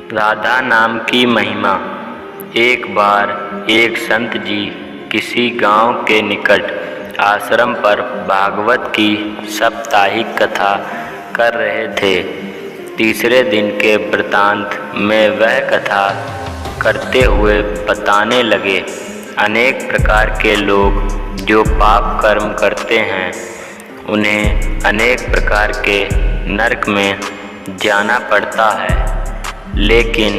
राधा नाम की महिमा। एक बार एक संत जी किसी गांव के निकट आश्रम पर भागवत की साप्ताहिक कथा कर रहे थे। तीसरे दिन के वृत्तांत में वह कथा करते हुए बताने लगे, अनेक प्रकार के लोग जो पाप कर्म करते हैं उन्हें अनेक प्रकार के नरक में जाना पड़ता है, लेकिन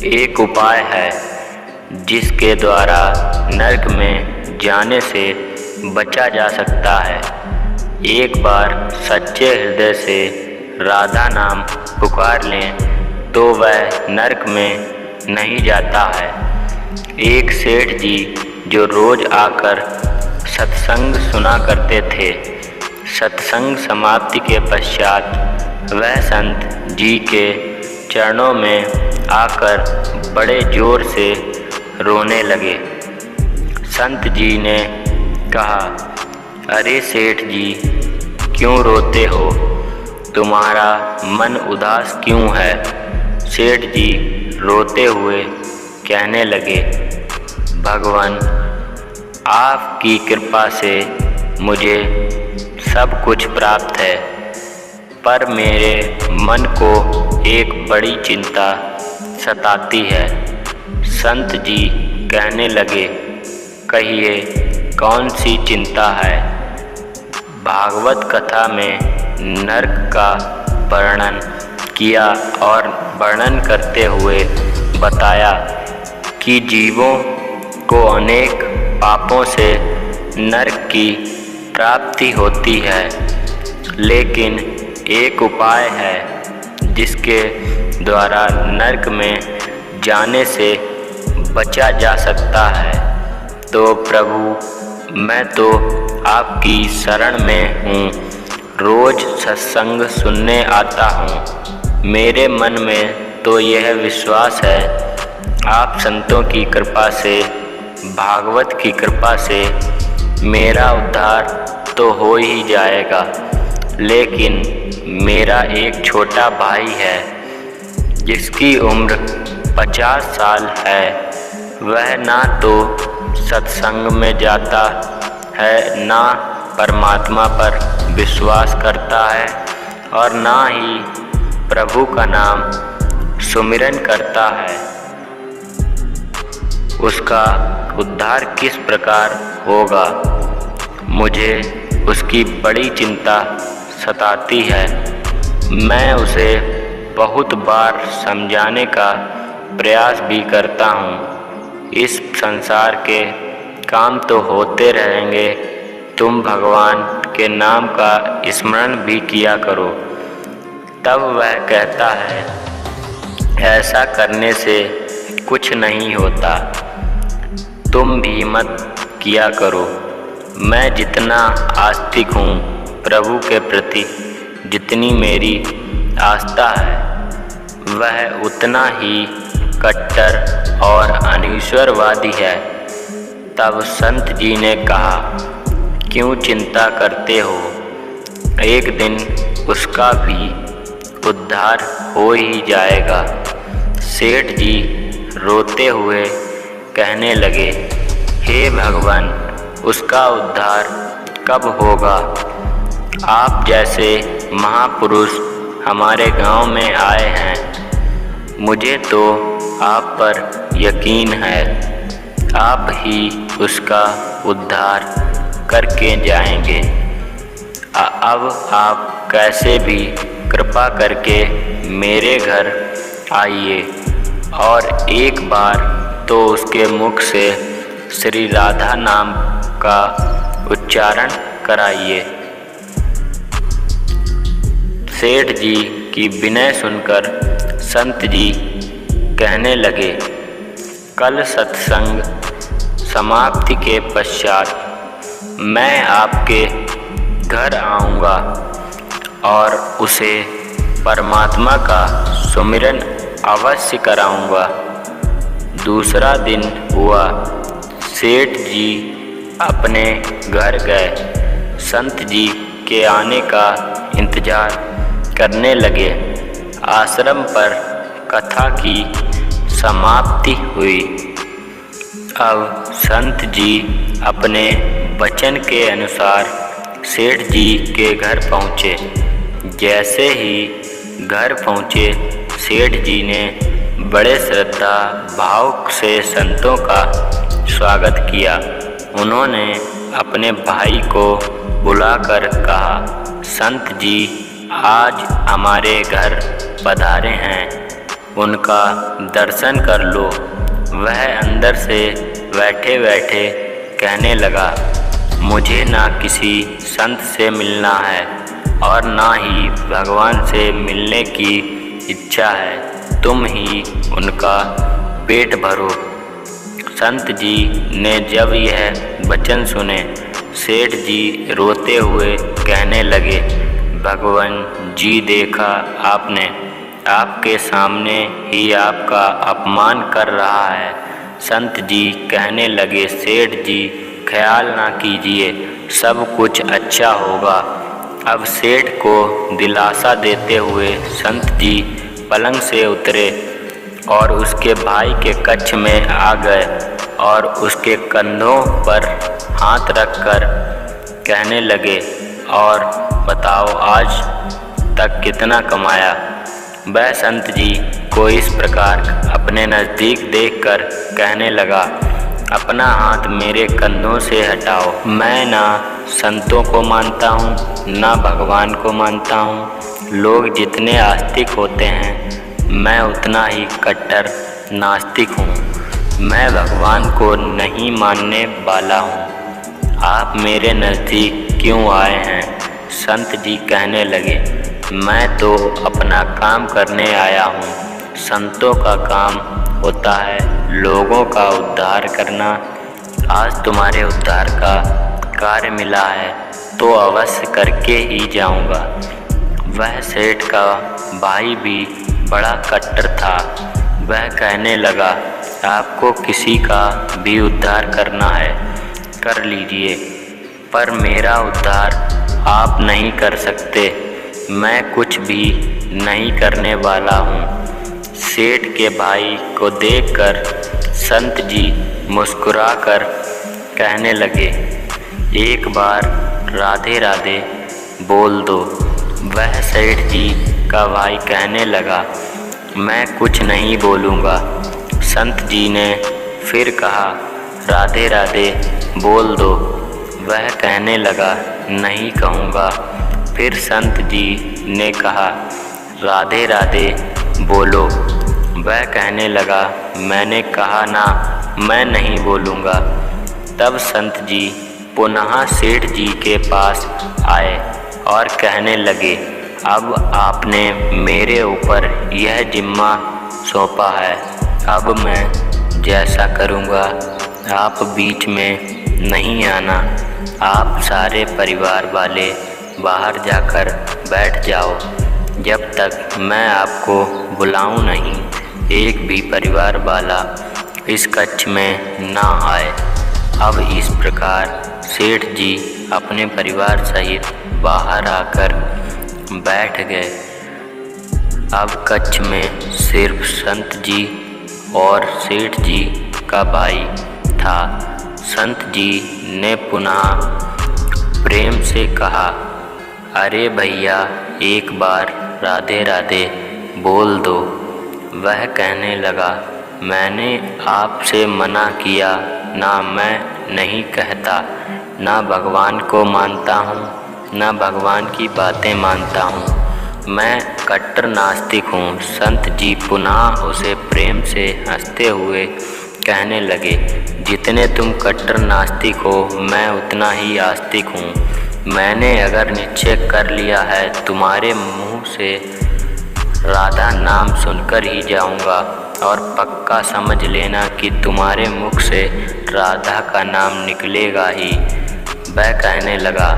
एक उपाय है जिसके द्वारा नरक में जाने से बचा जा सकता है। एक बार सच्चे हृदय से राधा नाम पुकार लें तो वह नरक में नहीं जाता है। एक सेठ जी जो रोज आकर सत्संग सुना करते थे, सत्संग समाप्ति के पश्चात वह संत जी के चरणों में आकर बड़े जोर से रोने लगे। संत जी ने कहा, अरे सेठ जी, क्यों रोते हो? तुम्हारा मन उदास क्यों है? सेठ जी रोते हुए कहने लगे, भगवान, आपकी कृपा से मुझे सब कुछ प्राप्त है, पर मेरे मन को एक बड़ी चिंता सताती है। संत जी कहने लगे, कहिए कौन सी चिंता है? भागवत कथा में नरक का वर्णन किया और वर्णन करते हुए बताया कि जीवों को अनेक पापों से नरक की प्राप्ति होती है, लेकिन एक उपाय है जिसके द्वारा नरक में जाने से बचा जा सकता है। तो प्रभु, मैं तो आपकी शरण में हूँ, रोज सत्संग सुनने आता हूँ। मेरे मन में तो यह विश्वास है, आप संतों की कृपा से, भागवत की कृपा से मेरा उद्धार तो हो ही जाएगा, लेकिन मेरा एक छोटा भाई है जिसकी उम्र 50 साल है। वह ना तो सत्संग में जाता है, ना परमात्मा पर विश्वास करता है और ना ही प्रभु का नाम सुमिरन करता है। उसका उद्धार किस प्रकार होगा? मुझे उसकी बड़ी चिंता सताती है। मैं उसे बहुत बार समझाने का प्रयास भी करता हूँ। इस संसार के काम तो होते रहेंगे, तुम भगवान के नाम का स्मरण भी किया करो। तब वह कहता है, ऐसा करने से कुछ नहीं होता, तुम भी मत किया करो। मैं जितना आस्तिक हूँ प्रभु के प्रति, जितनी मेरी आस्था है, वह उतना ही कट्टर और अनीश्वरवादी है। तब संत जी ने कहा, क्यों चिंता करते हो? एक दिन उसका भी उद्धार हो ही जाएगा। सेठ जी रोते हुए कहने लगे, हे भगवान, उसका उद्धार कब होगा? आप जैसे महापुरुष हमारे गांव में आए हैं, मुझे तो आप पर यकीन है, आप ही उसका उद्धार करके जाएंगे। अब आप कैसे भी कृपा करके मेरे घर आइए और एक बार तो उसके मुख से श्री राधा नाम का उच्चारण कराइए। सेठ जी की विनय सुनकर संत जी कहने लगे, कल सत्संग समाप्ति के पश्चात मैं आपके घर आऊँगा और उसे परमात्मा का सुमिरन अवश्य कराऊँगा। दूसरा दिन हुआ, सेठ जी अपने घर गए। संत जी के आने का इंतजार करने लगे। आश्रम पर कथा की समाप्ति हुई। अब संत जी अपने वचन के अनुसार सेठ जी के घर पहुँचे। जैसे ही घर पहुँचे, सेठ जी ने बड़े श्रद्धा भाव से संतों का स्वागत किया। उन्होंने अपने भाई को बुलाकर कहा, संत जी आज हमारे घर पधारे हैं, उनका दर्शन कर लो। वह अंदर से बैठे बैठे कहने लगा, मुझे ना किसी संत से मिलना है और ना ही भगवान से मिलने की इच्छा है, तुम ही उनका पेट भरो। संत जी ने जब यह वचन सुने, सेठ जी रोते हुए कहने लगे, भगवान जी देखा आपने, आपके सामने ही आपका अपमान कर रहा है। संत जी कहने लगे, सेठ जी ख्याल ना कीजिए, सब कुछ अच्छा होगा। अब सेठ को दिलासा देते हुए संत जी पलंग से उतरे और उसके भाई के कक्ष में आ गए और उसके कंधों पर हाथ रखकर कहने लगे, और बताओ आज तक कितना कमाया। वह संत जी को इस प्रकार अपने नज़दीक देखकर कहने लगा, अपना हाथ मेरे कंधों से हटाओ। मैं ना संतों को मानता हूँ, ना भगवान को मानता हूँ। लोग जितने आस्तिक होते हैं, मैं उतना ही कट्टर नास्तिक हूँ। मैं भगवान को नहीं मानने वाला हूँ। आप मेरे नज़दीक क्यों आए हैं? संत जी कहने लगे, मैं तो अपना काम करने आया हूँ। संतों का काम होता है लोगों का उद्धार करना। आज तुम्हारे उद्धार का कार्य मिला है तो अवश्य करके ही जाऊँगा। वह सेठ का भाई भी बड़ा कट्टर था। वह कहने लगा, आपको किसी का भी उद्धार करना है कर लीजिए, पर मेरा उद्धार आप नहीं कर सकते। मैं कुछ भी नहीं करने वाला हूँ। सेठ के भाई को देखकर संत जी मुस्कुराकर कहने लगे, एक बार राधे राधे बोल दो। वह सेठ जी का भाई कहने लगा, मैं कुछ नहीं बोलूँगा। संत जी ने फिर कहा, राधे राधे बोल दो। वह कहने लगा, नहीं कहूँगा। फिर संत जी ने कहा, राधे राधे बोलो। वह कहने लगा, मैंने कहा ना, मैं नहीं बोलूँगा। तब संत जी पुनः सेठ जी के पास आए और कहने लगे, अब आपने मेरे ऊपर यह जिम्मा सौंपा है, अब मैं जैसा करूँगा आप बीच में नहीं आना। आप सारे परिवार वाले बाहर जाकर बैठ जाओ, जब तक मैं आपको बुलाऊं नहीं। एक भी परिवार वाला इस कक्ष में ना आए। अब इस प्रकार सेठ जी अपने परिवार सहित बाहर आकर बैठ गए। अब कक्ष में सिर्फ संत जी और सेठ जी का भाई था। संत जी ने पुनः प्रेम से कहा, अरे भैया एक बार राधे राधे बोल दो। वह कहने लगा, मैंने आपसे मना किया ना, मैं नहीं कहता, ना भगवान को मानता हूँ, ना भगवान की बातें मानता हूँ। मैं कट्टर नास्तिक हूँ। संत जी पुनः उसे प्रेम से हंसते हुए कहने लगे, जितने तुम कट्टर नास्तिक हो, मैं उतना ही आस्तिक हूँ। मैंने अगर निश्चय कर लिया है, तुम्हारे मुँह से राधा नाम सुनकर ही जाऊँगा, और पक्का समझ लेना कि तुम्हारे मुख से राधा का नाम निकलेगा ही। वह कहने लगा,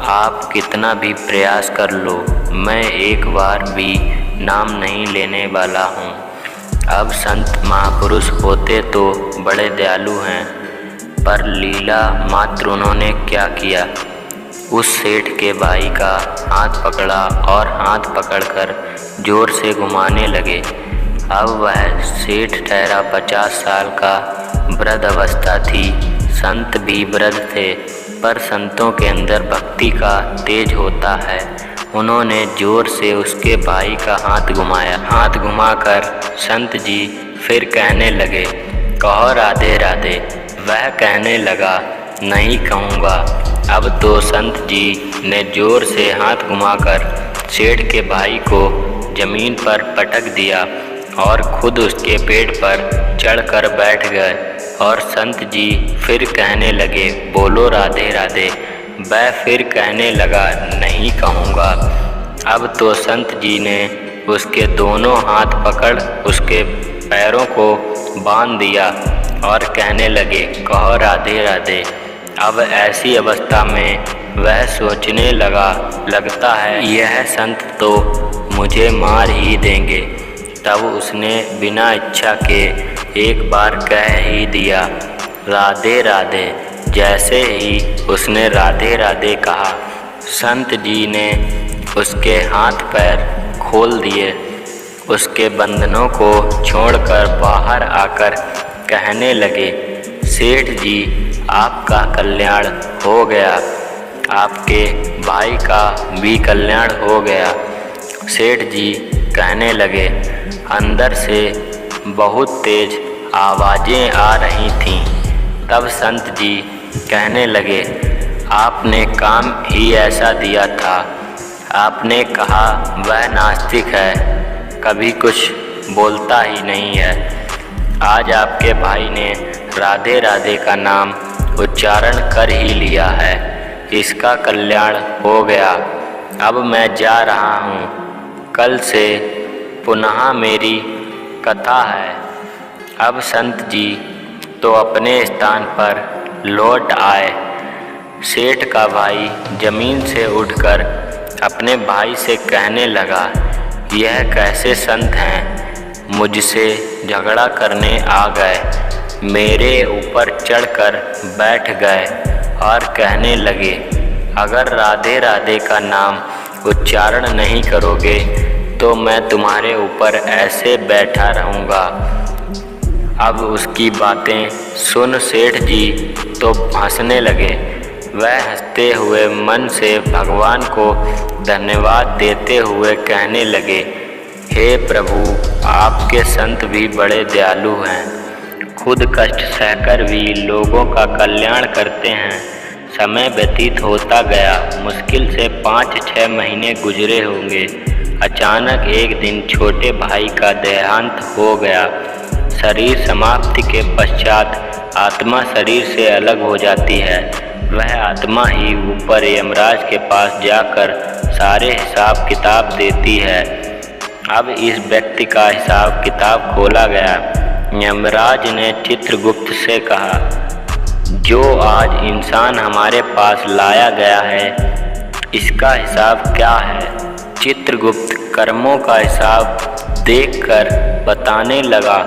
आप कितना भी प्रयास कर लो, मैं एक बार भी नाम नहीं लेने वाला हूँ। अब संत महापुरुष होते तो बड़े दयालु हैं, पर लीला मात्र उन्होंने क्या किया, उस सेठ के भाई का हाथ पकड़ा और हाथ पकड़कर जोर से घुमाने लगे। अब वह सेठ ठहरा 50 साल का, वृद्ध अवस्था थी। संत भी वृद्ध थे, पर संतों के अंदर भक्ति का तेज होता है। उन्होंने जोर से उसके भाई का हाथ घुमाया। हाथ घुमाकर संत जी फिर कहने लगे, कहो राधे राधे। वह कहने लगा, नहीं कहूँगा। अब तो संत जी ने जोर से हाथ घुमाकर सेठ के भाई को जमीन पर पटक दिया और खुद उसके पेट पर चढ़कर बैठ गए। और संत जी फिर कहने लगे, बोलो राधे राधे। वह फिर कहने लगा, नहीं कहूँगा। अब तो संत जी ने उसके दोनों हाथ पकड़ उसके पैरों को बांध दिया और कहने लगे, कहो राधे राधे। अब ऐसी अवस्था में वह सोचने लगा, लगता है यह संत तो मुझे मार ही देंगे। तब उसने बिना इच्छा के एक बार कह ही दिया, राधे राधे। जैसे ही उसने राधे राधे कहा, संत जी ने उसके हाथ पैर खोल दिए। उसके बंधनों को छोड़कर बाहर आकर कहने लगे, सेठ जी आपका कल्याण हो गया, आपके भाई का भी कल्याण हो गया। सेठ जी कहने लगे, अंदर से बहुत तेज आवाज़ें आ रही थीं। तब संत जी कहने लगे, आपने काम ही ऐसा दिया था। आपने कहा वह नास्तिक है, कभी कुछ बोलता ही नहीं है। आज आपके भाई ने राधे राधे का नाम उच्चारण कर ही लिया है, इसका कल्याण हो गया। अब मैं जा रहा हूँ, कल से पुनः मेरी कथा है। अब संत जी तो अपने स्थान पर लौट आए। सेठ का भाई जमीन से उठकर अपने भाई से कहने लगा, यह कैसे संत हैं, मुझसे झगड़ा करने आ गए, मेरे ऊपर चढ़कर बैठ गए और कहने लगे, अगर राधे राधे का नाम उच्चारण नहीं करोगे तो मैं तुम्हारे ऊपर ऐसे बैठा रहूँगा। अब उसकी बातें सुन सेठ जी तो हंसने लगे। वह हंसते हुए मन से भगवान को धन्यवाद देते हुए कहने लगे, हे प्रभु, आपके संत भी बड़े दयालु हैं, खुद कष्ट सहकर भी लोगों का कल्याण करते हैं। समय व्यतीत होता गया, मुश्किल से 5-6 महीने गुजरे होंगे। अचानक एक दिन छोटे भाई का देहांत हो गया। शरीर समाप्ति के पश्चात आत्मा शरीर से अलग हो जाती है। वह आत्मा ही ऊपर यमराज के पास जाकर सारे हिसाब किताब देती है। अब इस व्यक्ति का हिसाब किताब खोला गया। यमराज ने चित्रगुप्त से कहा, जो आज इंसान हमारे पास लाया गया है, इसका हिसाब क्या है? चित्रगुप्त कर्मों का हिसाब देखकर बताने लगा,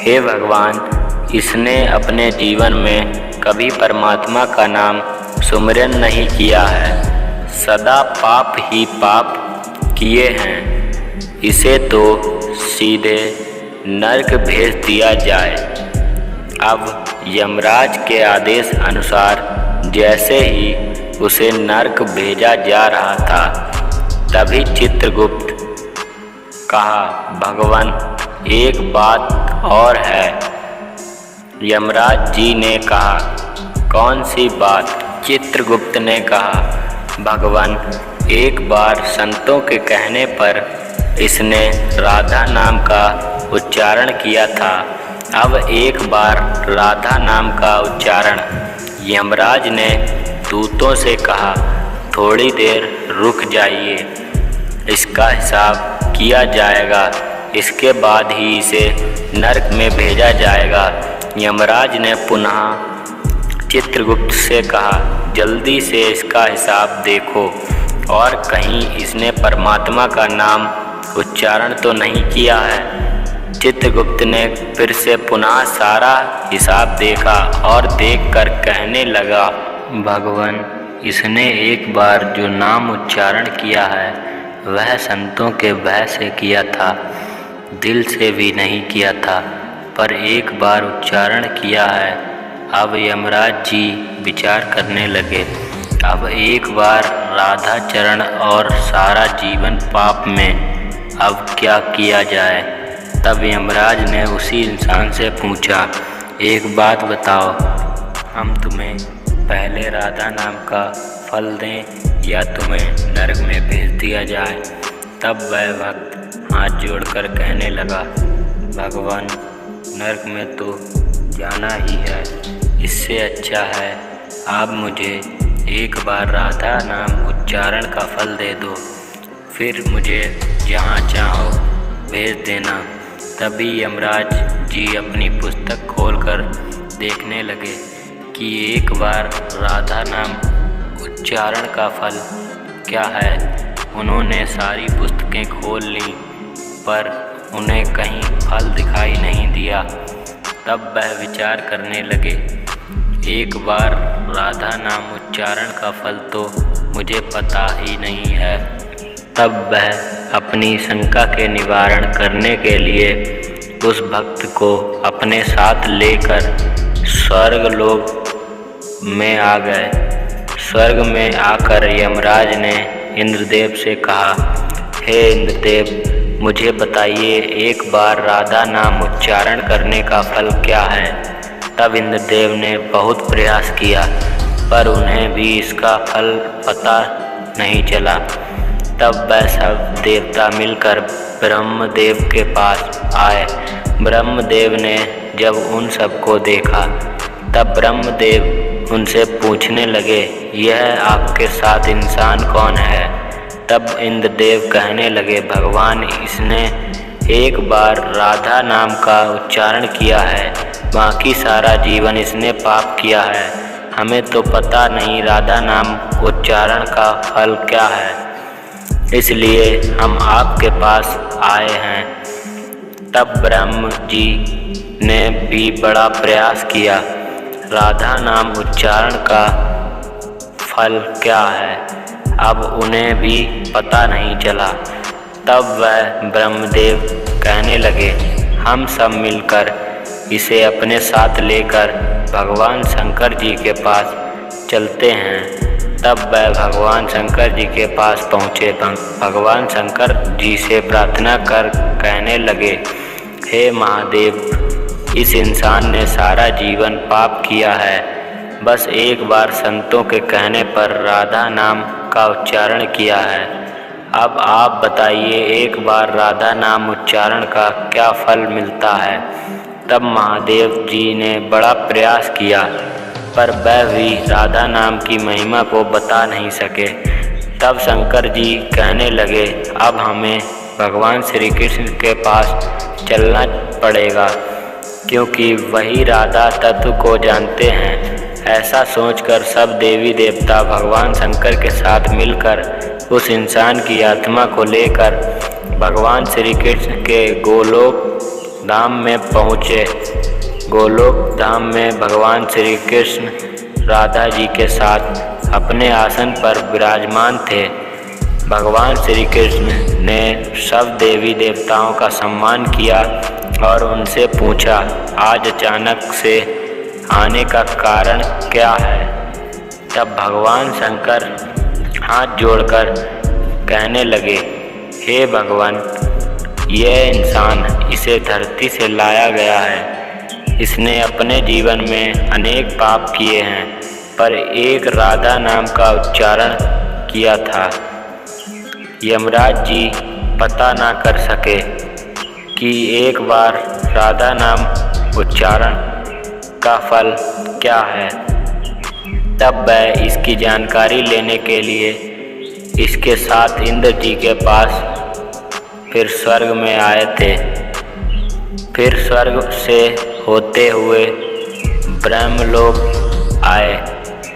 हे भगवान, इसने अपने जीवन में कभी परमात्मा का नाम सुमिरन नहीं किया है, सदा पाप ही पाप किए हैं। इसे तो सीधे नरक भेज दिया जाए। अब यमराज के आदेश अनुसार जैसे ही उसे नरक भेजा जा रहा था, तभी चित्रगुप्त कहा, भगवान, एक बात और है। यमराज जी ने कहा, कौन सी बात? चित्रगुप्त ने कहा, भगवान, एक बार संतों के कहने पर इसने राधा नाम का उच्चारण किया था। अब एक बार राधा नाम का उच्चारण। यमराज ने दूतों से कहा, थोड़ी देर रुक जाइए, इसका हिसाब किया जाएगा, इसके बाद ही इसे नरक में भेजा जाएगा। यमराज ने पुनः चित्रगुप्त से कहा, जल्दी से इसका हिसाब देखो और कहीं इसने परमात्मा का नाम उच्चारण तो नहीं किया है। चित्रगुप्त ने फिर से पुनः सारा हिसाब देखा और देखकर कहने लगा, भगवान, इसने एक बार जो नाम उच्चारण किया है वह संतों के भय से किया था। दिल से भी नहीं किया था, पर एक बार उच्चारण किया है। अब यमराज जी विचार करने लगे। अब एक बार राधा चरण और सारा जीवन पाप में, अब क्या किया जाए। तब यमराज ने उसी इंसान से पूछा, एक बात बताओ, हम तुम्हें पहले राधा नाम का फल दें या तुम्हें नरक में भेज दिया जाए। तब वह भक्त हाथ जोड़कर कहने लगा, भगवान, नरक में तो जाना ही है, इससे अच्छा है आप मुझे एक बार राधा नाम उच्चारण का फल दे दो, फिर मुझे जहाँ चाहो भेज देना। तभी यमराज जी अपनी पुस्तक खोलकर देखने लगे कि एक बार राधा नाम उच्चारण का फल क्या है। उन्होंने सारी पुस्तकें खोल लीं, पर उन्हें कहीं फल दिखाई नहीं दिया। तब वह विचार करने लगे, एक बार राधा नाम उच्चारण का फल तो मुझे पता ही नहीं है। तब वह अपनी शंका के निवारण करने के लिए उस भक्त को अपने साथ लेकर स्वर्ग लोक में आ गए। स्वर्ग में आकर यमराज ने इंद्रदेव से कहा, हे इंद्रदेव, मुझे बताइए एक बार राधा नाम उच्चारण करने का फल क्या है। तब इंद्रदेव ने बहुत प्रयास किया, पर उन्हें भी इसका फल पता नहीं चला। तब वह सब देवता मिलकर ब्रह्मदेव के पास आए। ब्रह्मदेव ने जब उन सबको देखा, तब ब्रह्मदेव उनसे पूछने लगे, यह आपके साथ इंसान कौन है। तब इंद्रदेव कहने लगे, भगवान, इसने एक बार राधा नाम का उच्चारण किया है, बाकी सारा जीवन इसने पाप किया है। हमें तो पता नहीं राधा नाम उच्चारण का फल क्या है, इसलिए हम आपके पास आए हैं। तब ब्रह्म जी ने भी बड़ा प्रयास किया, राधा नाम उच्चारण का फल क्या है, अब उन्हें भी पता नहीं चला। तब वह ब्रह्मदेव कहने लगे, हम सब मिलकर इसे अपने साथ लेकर भगवान शंकर जी के पास चलते हैं। तब वह भगवान शंकर जी के पास पहुँचे। भगवान शंकर जी से प्रार्थना कर कहने लगे, हे महादेव, इस इंसान ने सारा जीवन पाप किया है, बस एक बार संतों के कहने पर राधा नाम का उच्चारण किया है। अब आप बताइए एक बार राधा नाम उच्चारण का क्या फल मिलता है। तब महादेव जी ने बड़ा प्रयास किया, पर वह भी राधा नाम की महिमा को बता नहीं सके। तब शंकर जी कहने लगे, अब हमें भगवान श्री कृष्ण के पास चलना पड़ेगा, क्योंकि वही राधा तत्व को जानते हैं। ऐसा सोचकर सब देवी देवता भगवान शंकर के साथ मिलकर उस इंसान की आत्मा को लेकर भगवान श्री कृष्ण के गोलोक धाम में पहुँचे। गोलोक धाम में भगवान श्री कृष्ण राधा जी के साथ अपने आसन पर विराजमान थे। भगवान श्री कृष्ण ने सब देवी देवताओं का सम्मान किया और उनसे पूछा, आज अचानक से आने का कारण क्या है। तब भगवान शंकर हाथ जोड़कर कहने लगे, हे भगवान, यह इंसान इसे धरती से लाया गया है। इसने अपने जीवन में अनेक पाप किए हैं, पर एक राधा नाम का उच्चारण किया था। यमराज जी पता ना कर सके कि एक बार राधा नाम उच्चारण का फल क्या है। तब वह इसकी जानकारी लेने के लिए इसके साथ इंद्र जी के पास फिर स्वर्ग में आए थे। फिर स्वर्ग से होते हुए ब्रह्मलोक आए।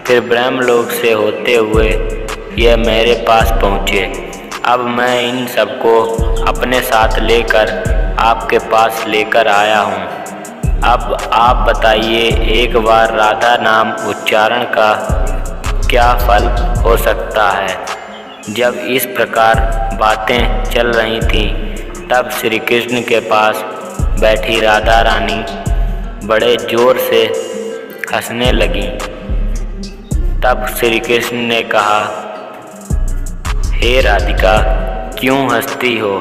फिर ब्रह्मलोक से होते हुए यह मेरे पास पहुँचे। अब मैं इन सबको अपने साथ लेकर आपके पास लेकर आया हूँ। अब आप बताइए एक बार राधा नाम उच्चारण का क्या फल हो सकता है। जब इस प्रकार बातें चल रही थीं, तब श्री कृष्ण के पास बैठी राधा रानी बड़े जोर से हंसने लगी। तब श्री कृष्ण ने कहा, हे राधिका, क्यों हंसती हो?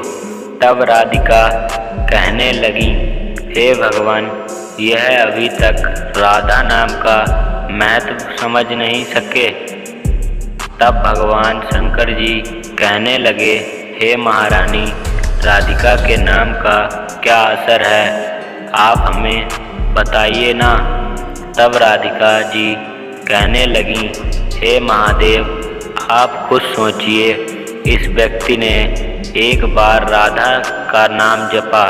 तब राधिका कहने लगी, हे भगवान, यह अभी तक राधा नाम का महत्व समझ नहीं सके। तब भगवान शंकर जी कहने लगे, हे महारानी, राधिका के नाम का क्या असर है, आप हमें बताइए ना। तब राधिका जी कहने लगी, हे महादेव, आप खुद सोचिए, इस व्यक्ति ने एक बार राधा का नाम जपा,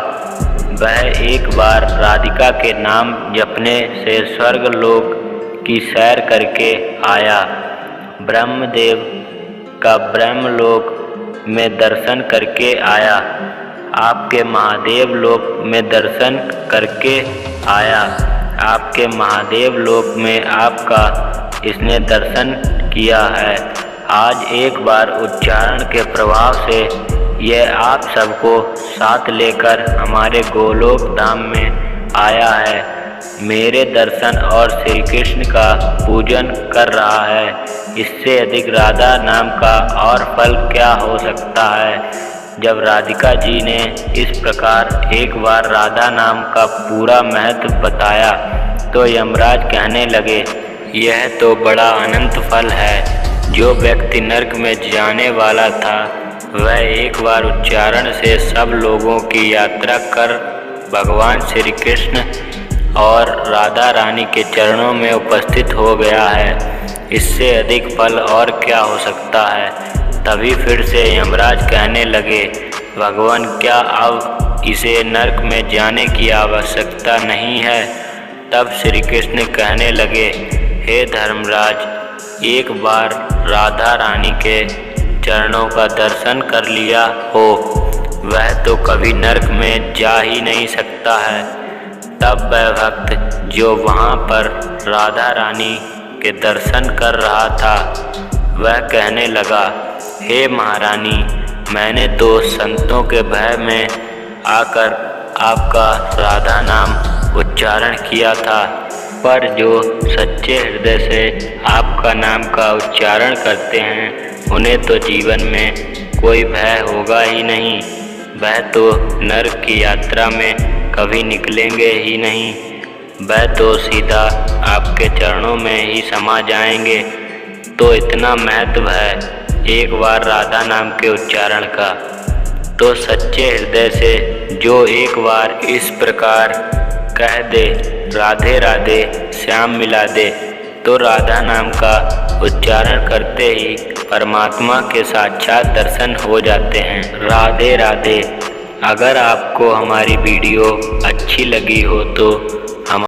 वह एक बार राधिका के नाम जपने से स्वर्ग लोक की सैर करके आया, ब्रह्मदेव का ब्रह्मलोक में दर्शन करके आया, आपके महादेव लोक में दर्शन करके आया, आपके महादेव लोक में आपका इसने दर्शन किया है। आज एक बार उच्चारण के प्रभाव से यह आप सबको साथ लेकर हमारे गोलोक धाम में आया है, मेरे दर्शन और श्री कृष्ण का पूजन कर रहा है। इससे अधिक राधा नाम का और फल क्या हो सकता है। जब राधिका जी ने इस प्रकार एक बार राधा नाम का पूरा महत्व बताया तो यमराज कहने लगे, यह तो बड़ा अनंत फल है। जो व्यक्ति नरक में जाने वाला था वह एक बार उच्चारण से सब लोगों की यात्रा कर भगवान श्री कृष्ण और राधा रानी के चरणों में उपस्थित हो गया है। इससे अधिक फल और क्या हो सकता है। तभी फिर से यमराज कहने लगे, भगवान, क्या अब इसे नरक में जाने की आवश्यकता नहीं है। तब श्री कृष्ण कहने लगे, हे धर्मराज, एक बार राधा रानी के चरणों का दर्शन कर लिया हो वह तो कभी नरक में जा ही नहीं सकता है। तब वह भक्त जो वहाँ पर राधा रानी के दर्शन कर रहा था वह कहने लगा, हे महारानी, मैंने तो संतों के भय में आकर आपका राधा नाम उच्चारण किया था, पर जो सच्चे हृदय से आपका नाम का उच्चारण करते हैं उन्हें तो जीवन में कोई भय होगा ही नहीं। वह तो नरक की यात्रा में कभी निकलेंगे ही नहीं, वह तो सीधा आपके चरणों में ही समा जाएंगे। तो इतना महत्व है एक बार राधा नाम के उच्चारण का। तो सच्चे हृदय से जो एक बार इस प्रकार कह दे, राधे राधे श्याम मिला दे, तो राधा नाम का उच्चारण करते ही परमात्मा के साक्षात दर्शन हो जाते हैं। राधे राधे। अगर आपको हमारी वीडियो अच्छी लगी हो तो